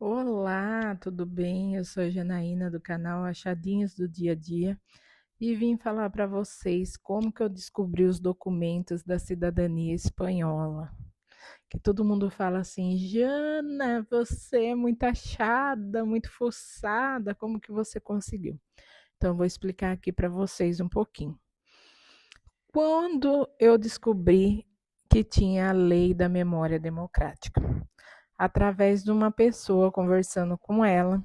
Olá, tudo bem? Eu sou a Janaína do canal Achadinhos do Dia a Dia e vim falar para vocês como que eu descobri os documentos da cidadania espanhola. Que todo mundo fala assim, Jana, você é muito achada, muito forçada, como que você conseguiu? Então, eu vou explicar aqui para vocês um pouquinho. Quando eu descobri que tinha a lei da memória democrática, através de uma pessoa conversando com ela,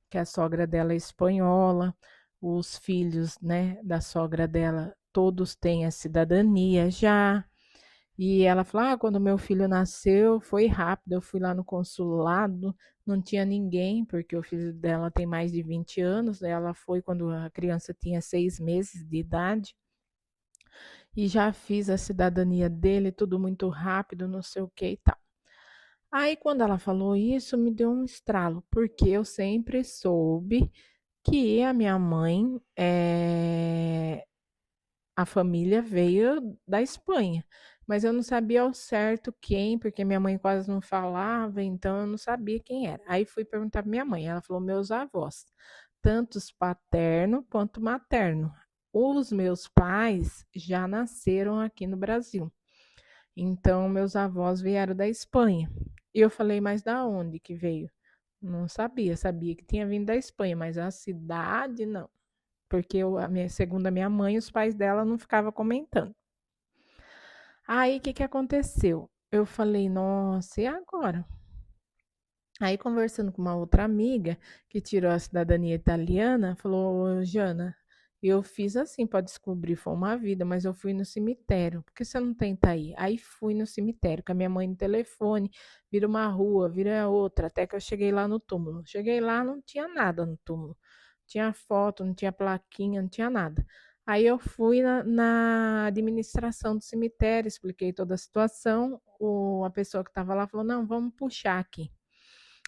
que a sogra dela é espanhola, os filhos, né, da sogra dela, todos têm a cidadania já. E ela falou: Ah, quando meu filho nasceu, foi rápido. Eu fui lá no consulado, não tinha ninguém, porque o filho dela tem mais de 20 anos. Ela foi quando a criança tinha 6 meses de idade. E já fiz a cidadania dele, tudo muito rápido, não sei o que e tal. Aí, quando ela falou isso, me deu um estralo, porque eu sempre soube que a minha mãe, a família veio da Espanha, mas eu não sabia ao certo quem, porque minha mãe quase não falava, então eu não sabia quem era. Aí fui perguntar para minha mãe, ela falou meus avós, tanto paterno quanto materno. Os meus pais já nasceram aqui no Brasil, então meus avós vieram da Espanha. E eu falei, mas da onde que veio? Não sabia, sabia que tinha vindo da Espanha, mas a cidade não. Porque segundo a minha mãe, os pais dela não ficavam comentando. Aí o que, que aconteceu? Eu falei, nossa, e agora? Aí conversando com uma outra amiga que tirou a cidadania italiana, falou, Jana, eu fiz assim para descobrir, foi uma vida, mas eu fui no cemitério. Por que você não tenta ir? Aí fui no cemitério com a minha mãe no telefone, vira uma rua, vira outra, até que eu cheguei lá no túmulo. Cheguei lá, não tinha nada no túmulo. Tinha foto, não tinha plaquinha, não tinha nada. Aí eu fui na administração do cemitério, expliquei toda a situação. A pessoa que estava lá falou: não, vamos puxar aqui.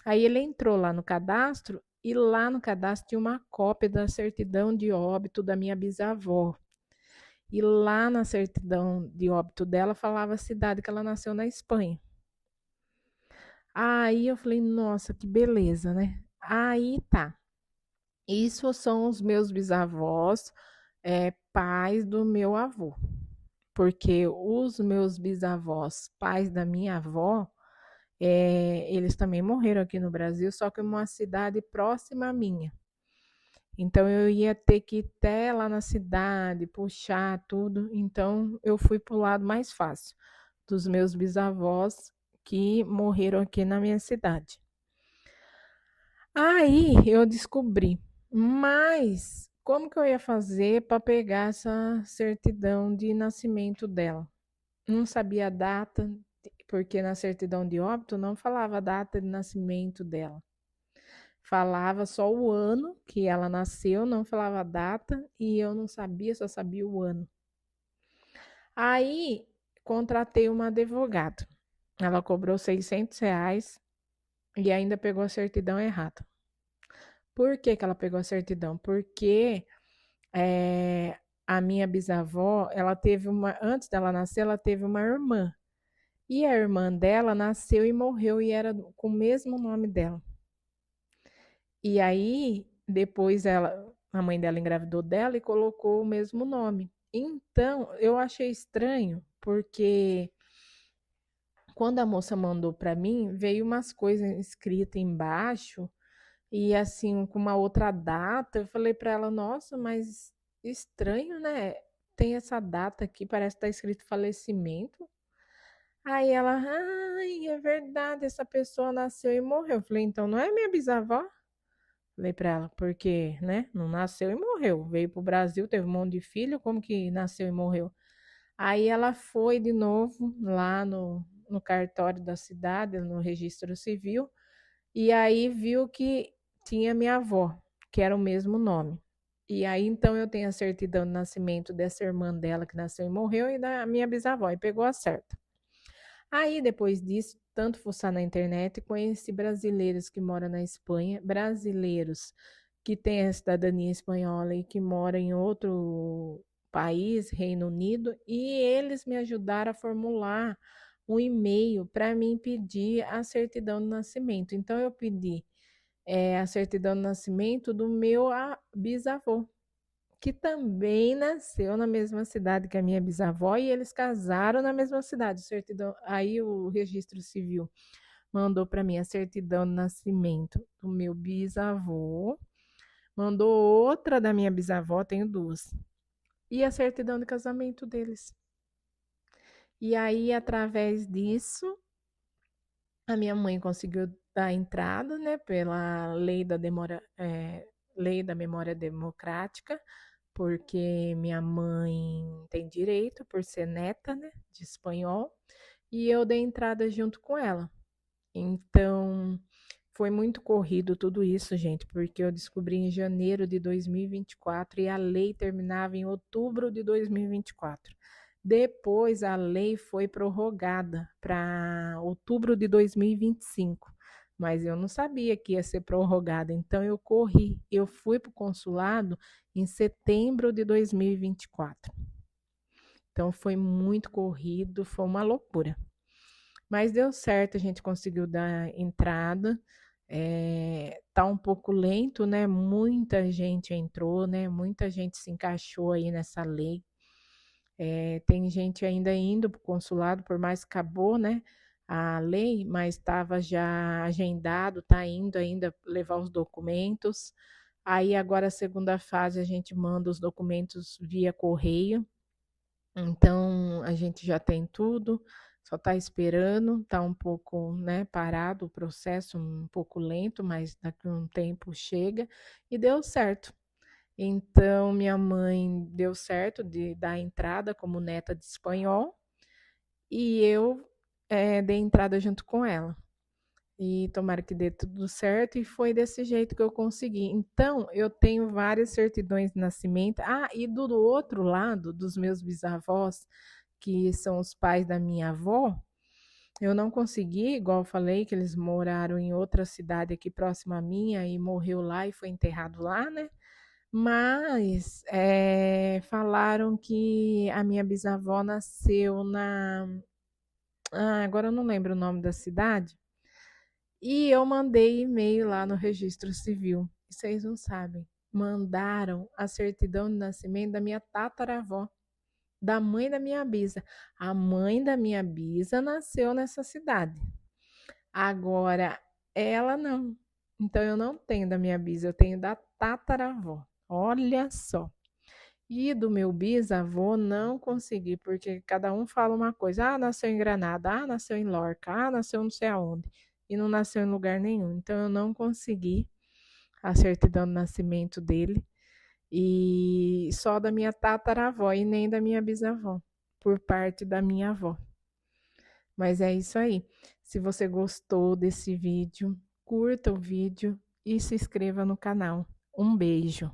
Aí ele entrou lá no cadastro e lá no cadastro tinha uma cópia da certidão de óbito da minha bisavó. E lá na certidão de óbito dela falava a cidade que ela nasceu na Espanha. Aí eu falei, nossa, que beleza, né? Aí tá. Isso são os meus bisavós, pais do meu avô. Porque os meus bisavós, pais da minha avó, eles também morreram aqui no Brasil, só que em uma cidade próxima à minha. Então eu ia ter que ir até lá na cidade, puxar tudo. Então eu fui para o lado mais fácil, dos meus bisavós que morreram aqui na minha cidade. Aí eu descobri, mas como que eu ia fazer para pegar essa certidão de nascimento dela? Não sabia a data, porque na certidão de óbito não falava a data de nascimento dela. Falava só o ano que ela nasceu, não falava a data, e eu não sabia, só sabia o ano. Aí contratei uma advogada. Ela cobrou R$ 600 e ainda pegou a certidão errada. Por que, que ela pegou a certidão? Porque é, a minha bisavó, ela teve antes dela nascer, ela teve uma irmã. E a irmã dela nasceu e morreu e era com o mesmo nome dela. E aí, depois a mãe dela engravidou dela e colocou o mesmo nome. Então, eu achei estranho, porque quando a moça mandou para mim, veio umas coisas escritas embaixo e assim com uma outra data. Eu falei para ela: "Nossa, mas estranho, né? Tem essa data aqui, parece que tá escrito falecimento". Aí ela: "Ai, é verdade, essa pessoa nasceu e morreu". Eu falei: "Então não é minha bisavó?". Falei pra ela, porque, né, não nasceu e morreu. Veio pro Brasil, teve um monte de filho, como que nasceu e morreu? Aí ela foi de novo lá no cartório da cidade, no registro civil, e aí viu que tinha minha avó, que era o mesmo nome. E aí então eu tenho a certidão de nascimento dessa irmã dela que nasceu e morreu e da minha bisavó, e pegou a certa. Aí, depois disso, tanto fuçar na internet, conheci brasileiros que moram na Espanha, brasileiros que têm a cidadania espanhola e que moram em outro país, Reino Unido, e eles me ajudaram a formular um e-mail para mim pedir a certidão de nascimento. Então eu pedi a certidão de nascimento do meu bisavô, que também nasceu na mesma cidade que a minha bisavó e eles casaram na mesma cidade. Certidão, aí o registro civil mandou para mim a certidão de nascimento do meu bisavô, mandou outra da minha bisavó, tenho duas, e a certidão de casamento deles. E aí, através disso, a minha mãe conseguiu dar entrada, né, pela lei da memória democrática, porque minha mãe tem direito por ser neta, né, de espanhol, e eu dei entrada junto com ela. Então, foi muito corrido tudo isso, gente, porque eu descobri em janeiro de 2024 e a lei terminava em outubro de 2024. Depois a lei foi prorrogada para outubro de 2025, mas eu não sabia que ia ser prorrogada, então eu corri. Eu fui para o consulado em setembro de 2024. Então foi muito corrido, foi uma loucura. Mas deu certo, a gente conseguiu dar entrada. Tá um pouco lento, né? Muita gente entrou, né? Muita gente se encaixou aí nessa lei. Tem gente ainda indo para o consulado, por mais que acabou, né? A lei, mas estava já agendado, tá indo ainda levar os documentos. Aí agora a segunda fase a gente manda os documentos via correio. Então a gente já tem tudo, só está esperando, está um pouco, né, parado o processo, um pouco lento, mas daqui a um tempo chega e deu certo. Então minha mãe deu certo de dar entrada como neta de espanhol e eu dei entrada junto com ela. E tomara que dê tudo certo, e foi desse jeito que eu consegui. Então, eu tenho várias certidões de nascimento. Ah, e do outro lado, dos meus bisavós, que são os pais da minha avó, eu não consegui, igual eu falei, que eles moraram em outra cidade aqui próxima à minha e morreu lá e foi enterrado lá, né? Mas falaram que a minha bisavó nasceu na. Ah, agora eu não lembro o nome da cidade. E eu mandei e-mail lá no registro civil. E vocês não sabem. Mandaram a certidão de nascimento da minha tataravó, da mãe da minha bisa. A mãe da minha bisa nasceu nessa cidade. Agora, ela não. Então, eu não tenho da minha bisa, eu tenho da tataravó. Olha só. E do meu bisavô não consegui, porque cada um fala uma coisa. Ah, nasceu em Granada, ah, nasceu em Lorca, ah, nasceu não sei aonde. E não nasceu em lugar nenhum. Então eu não consegui a certidão de nascimento dele. E só da minha tataravó e nem da minha bisavó, por parte da minha avó. Mas é isso aí. Se você gostou desse vídeo, curta o vídeo e se inscreva no canal. Um beijo.